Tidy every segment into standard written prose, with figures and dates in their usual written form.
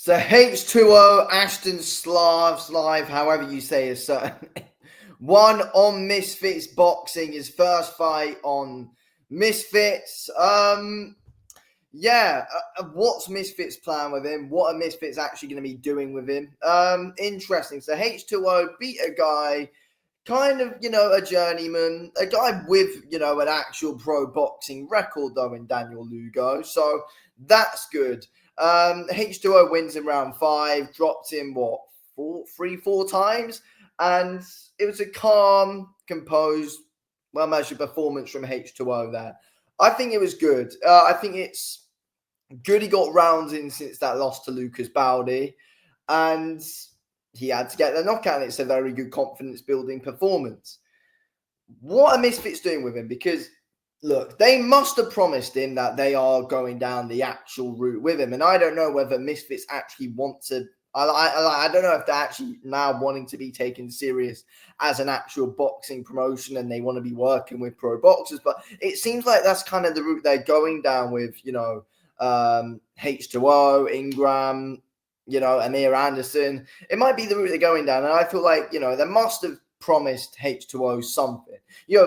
So H20, Ashton, Slyve, however you say his surname, won on Misfits Boxing, his first fight on Misfits. What's Misfits' plan with him? What are Misfits actually going to be doing with him? Interesting. So H20 beat a guy, kind of, a journeyman, a guy with, an actual pro boxing record, though, in Daniel Lugo. So that's good. H20 wins in round 5, dropped him, 4 times? And it was a calm, composed, well-measured performance from H20 there. I think it was good. I think it's good he got rounds in since that loss to Lucas Bowdy. And he had to get the knockout, and it's a very good confidence-building performance. What are Misfits doing with him? Because, look, they must have promised him that they are going down the actual route with him. And I don't know whether Misfits actually want to... I don't know if they're actually now wanting to be taken serious as an actual boxing promotion and they want to be working with pro boxers. But it seems like that's kind of the route they're going down with, H20, Ingram, Amir Anderson. It might be the route they're going down. And I feel like, they must have promised H20 something.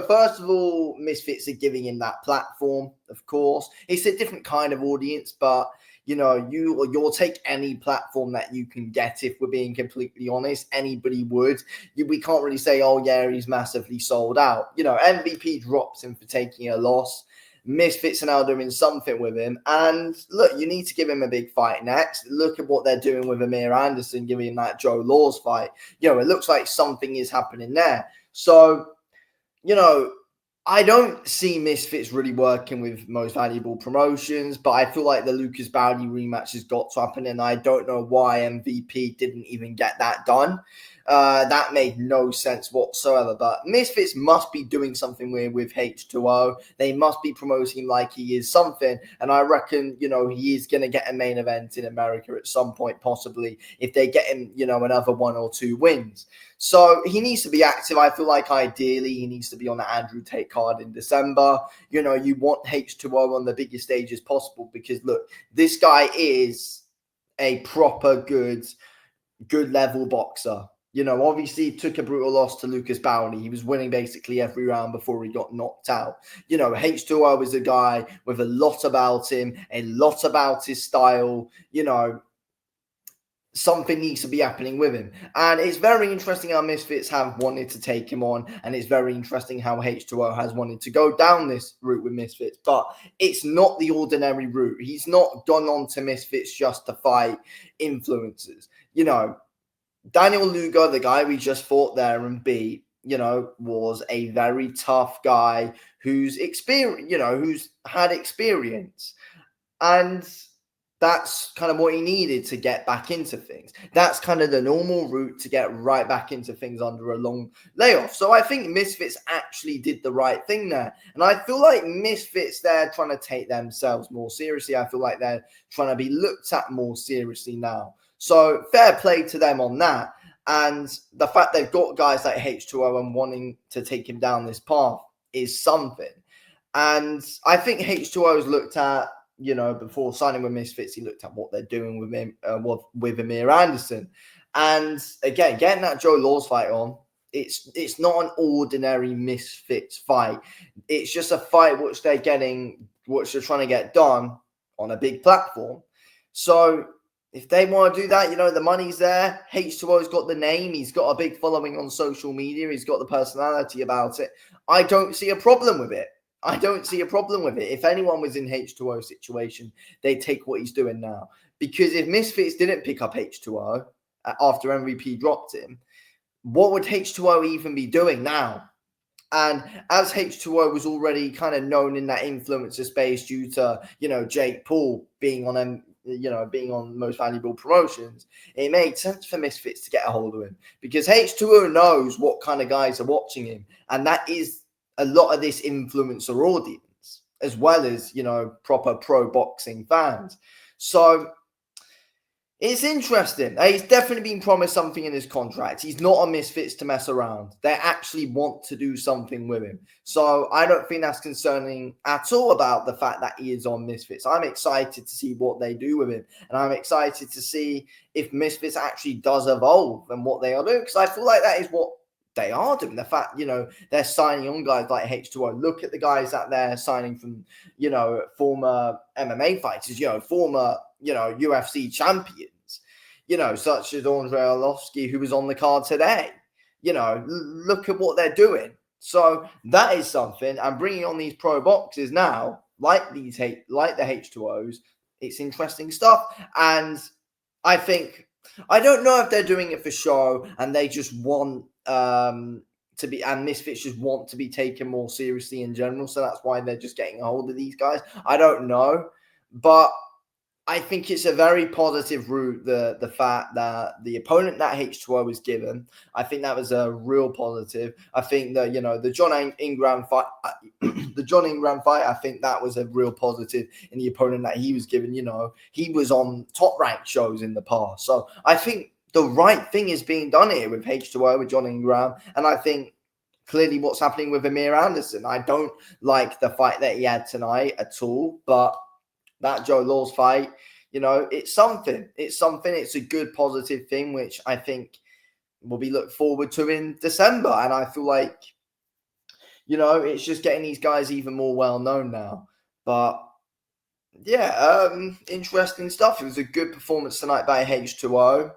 First of all, Misfits are giving him that platform, of course. It's a different kind of audience, but, you'll take any platform that you can get, if we're being completely honest. Anybody would. We can't really say, oh, yeah, he's massively sold out. MVP drops him for taking a loss. Misfits are now doing something with him. And look, you need to give him a big fight next. Look at what they're doing with Amir Anderson, giving him that Joe Laws fight. It looks like something is happening there. So, I don't see Misfits really working with most valuable promotions, but I feel like the Lucas Bowdy rematch has got to happen, and I don't know why MVP didn't even get that done. That made no sense whatsoever. But Misfits must be doing something weird with H20. They must be promoting him like he is something. And I reckon, he is going to get a main event in America at some point, possibly, if they get him, another 1 or 2 wins. So he needs to be active. I feel like ideally he needs to be on the Andrew Tate card in December. You want H20 on the biggest stages possible because, look, this guy is a proper good level boxer. Obviously he took a brutal loss to Lucas Bowdy. He was winning basically every round before he got knocked out. H20 is a guy with a lot about him, a lot about his style. Something needs to be happening with him. And it's very interesting how Misfits have wanted to take him on. And it's very interesting how H20 has wanted to go down this route with Misfits. But it's not the ordinary route. He's not gone on to Misfits just to fight influencers. Daniel Lugo, the guy we just fought there and beat, was a very tough guy who's who's had experience. And that's kind of what he needed to get back into things. That's kind of the normal route to get right back into things under a long layoff. So I think Misfits actually did the right thing there. And I feel like Misfits, they're trying to take themselves more seriously. I feel like they're trying to be looked at more seriously now. So fair play to them on that. And the fact they've got guys like H20 and wanting to take him down this path is something. And I think H20 has looked at, before signing with Misfits, he looked at what they're doing with him, with Amir Anderson. And again, getting that Joe Laws fight on, it's not an ordinary Misfits fight. It's just a fight which they're trying to get done on a big platform. So if they want to do that, the money's there. H20's got the name. He's got a big following on social media. He's got the personality about it. I don't see a problem with it. If anyone was in H20's situation, they'd take what he's doing now. Because if Misfits didn't pick up H20 after MVP dropped him, what would H20 even be doing now? And as H20 was already kind of known in that influencer space due to, Jake Paul being on being on Most Valuable Promotions, it made sense for Misfits to get a hold of him because H20 knows what kind of guys are watching him. And that is a lot of this influencer audience, as well as, proper pro boxing fans. So It's interesting. He's definitely been promised something in his contract. He's not a Misfits to mess around. They actually want to do something with him. So I don't think that's concerning at all about the fact that he is on Misfits. I'm excited to see what they do with him. And I'm excited to see if Misfits actually does evolve and what they are doing. Because I feel like that is what they are doing. The fact, they're signing on guys like H20. Look at the guys that they're signing from, former MMA fighters, former, UFC champions, such as Andrei Arlovsky, who was on the card today. Look at what they're doing. So that is something. And bringing on these pro boxers now, like the H2Os, it's interesting stuff. And I think, I don't know if they're doing it for show and they just want to be, and Misfits just want to be taken more seriously in general. So that's why they're just getting a hold of these guys. I don't know. But I think it's a very positive route, the fact that the opponent that H2O was given, I think that was a real positive. I think that, the John Ingram fight, I think that was a real positive in the opponent that he was given. He was on top ranked shows in the past. So I think the right thing is being done here with H2O, with John Ingram. And I think clearly what's happening with Amir Anderson. I don't like the fight that he had tonight at all, but that Joe Laws fight, it's something. It's something. It's a good, positive thing, which I think will be looked forward to in December. And I feel like, it's just getting these guys even more well-known now. But, yeah, interesting stuff. It was a good performance tonight by H2O.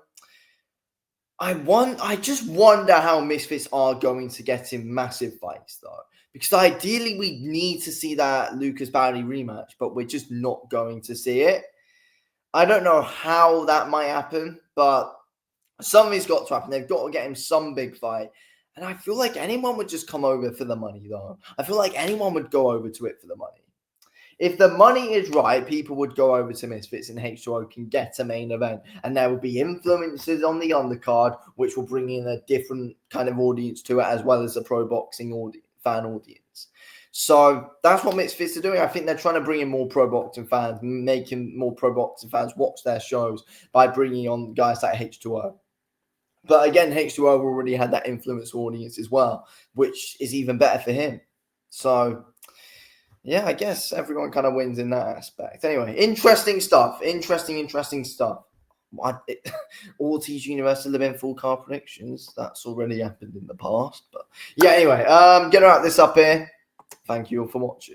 I just wonder how Misfits are going to get in massive fights, though. Because ideally, we need to see that Lucas Bowley rematch, but we're just not going to see it. I don't know how that might happen, but something's got to happen. They've got to get him some big fight. And I feel like anyone would just come over for the money, though. I feel like anyone would go over to it for the money. If the money is right, people would go over to Misfits and H2O can get a main event. And there will be influences on the undercard, which will bring in a different kind of audience to it, as well as a pro boxing fan audience. So that's what Misfits are doing. I think they're trying to bring in more pro boxing fans, making more pro boxing fans watch their shows by bringing on guys like H2O. But again, H2O already had that influence audience as well, which is even better for him. So yeah, I guess everyone kind of wins in that aspect. Anyway, interesting stuff. Interesting stuff. Ortiz Universal have been full car predictions. That's already happened in the past. But yeah, anyway, gonna wrap this up here. Thank you all for watching.